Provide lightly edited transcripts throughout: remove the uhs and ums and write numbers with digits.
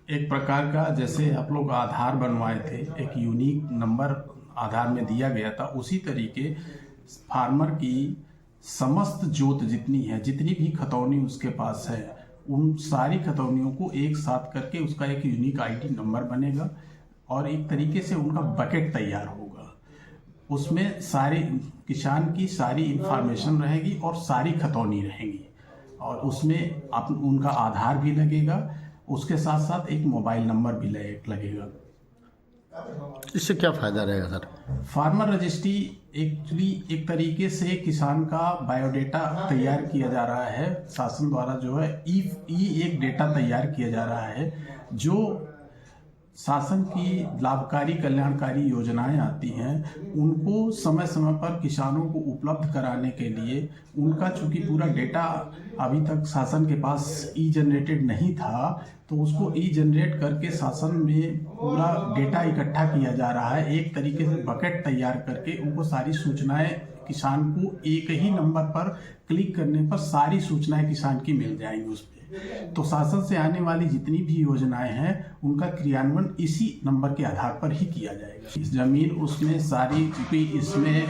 एक प्रकार का जैसे आप लोग आधार बनवाए थे, एक यूनिक नंबर आधार में दिया गया था, उसी तरीके फार्मर की समस्त जोत जितनी है, जितनी भी खतौनी उसके पास है, उन सारी खतौनियों को एक साथ करके उसका एक यूनिक आईडी नंबर बनेगा और एक तरीके से उनका बकेट तैयार होगा। उसमें सारी किसान की सारी इंफॉर्मेशन रहेगी और सारी खतौनी रहेगी और उसमें उनका आधार भी लगेगा, उसके साथ साथ एक मोबाइल नंबर भी लगेगा। इससे क्या फ़ायदा रहेगा सर? फार्मर रजिस्ट्री एक्चुअली एक तरीके से किसान का बायोडेटा तैयार किया जा रहा है, शासन द्वारा जो है एक डेटा तैयार किया जा रहा है जो शासन की लाभकारी कल्याणकारी योजनाएं आती हैं उनको समय समय पर किसानों को उपलब्ध कराने के लिए, उनका चूंकि पूरा डेटा अभी तक शासन के पास ई जनरेटेड नहीं था, तो उसको ई जनरेट करके शासन में पूरा डेटा इकट्ठा किया जा रहा है। एक तरीके से बकेट तैयार करके उनको सारी सूचनाएं किसान को एक ही नंबर पर क्लिक करने पर सारी सूचनाएं किसान की मिल जाएंगी उस पर। तो शासन से आने वाली जितनी भी योजनाएं हैं उनका क्रियान्वयन इसी नंबर के आधार पर ही किया जाएगा। इस जमीन उसमें सारी, क्योंकि इसमें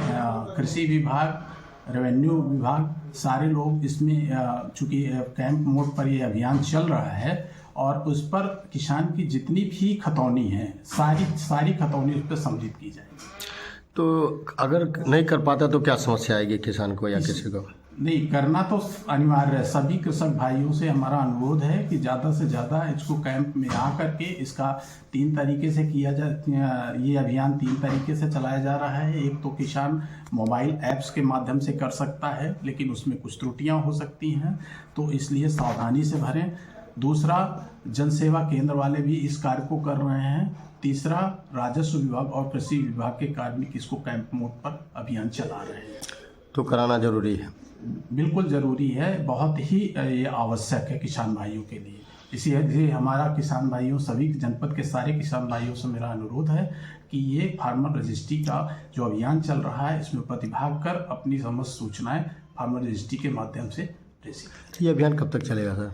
कृषि विभाग, रेवेन्यू विभाग, सारे लोग इसमें चूंकि कैंप मोड पर ये अभियान चल रहा है और उस पर किसान की जितनी भी खतौनी है सारी खतौनी उस पर सम्मिलित की जाएगी। तो अगर नहीं कर पाता तो क्या समस्या आएगी किसान को या किसी को? नहीं, करना तो अनिवार्य है। सभी कृषक भाइयों से हमारा अनुरोध है कि ज़्यादा से ज़्यादा इसको कैंप में आ करके इसका 3 तरीके से किया ये अभियान 3 तरीके से चलाया जा रहा है। एक तो किसान मोबाइल ऐप्स के माध्यम से कर सकता है, लेकिन उसमें कुछ त्रुटियां हो सकती हैं, तो इसलिए सावधानी से भरें। दूसरा, जनसेवा केंद्र वाले भी इस कार्य को कर रहे हैं। तीसरा, राजस्व विभाग और कृषि विभाग के कार्मिक इसको कैंप मोड पर अभियान चला रहे हैं। तो कराना जरूरी है? बिल्कुल ज़रूरी है, बहुत ही ये आवश्यक है किसान भाइयों के लिए। इसीलिए हमारा किसान भाइयों, सभी जनपद के सारे किसान भाइयों से मेरा अनुरोध है कि ये फार्मर रजिस्ट्री का जो अभियान चल रहा है इसमें प्रतिभाग कर अपनी समस्त सूचनाएं फार्मर रजिस्ट्री के माध्यम से प्रेषित। ये अभियान कब तक चलेगा सर?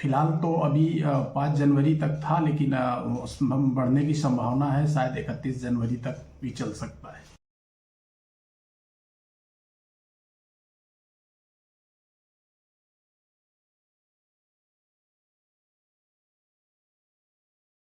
फिलहाल तो अभी 5 जनवरी तक था, लेकिन उसमें बढ़ने की संभावना है, शायद 31 जनवरी तक भी चल सकता है।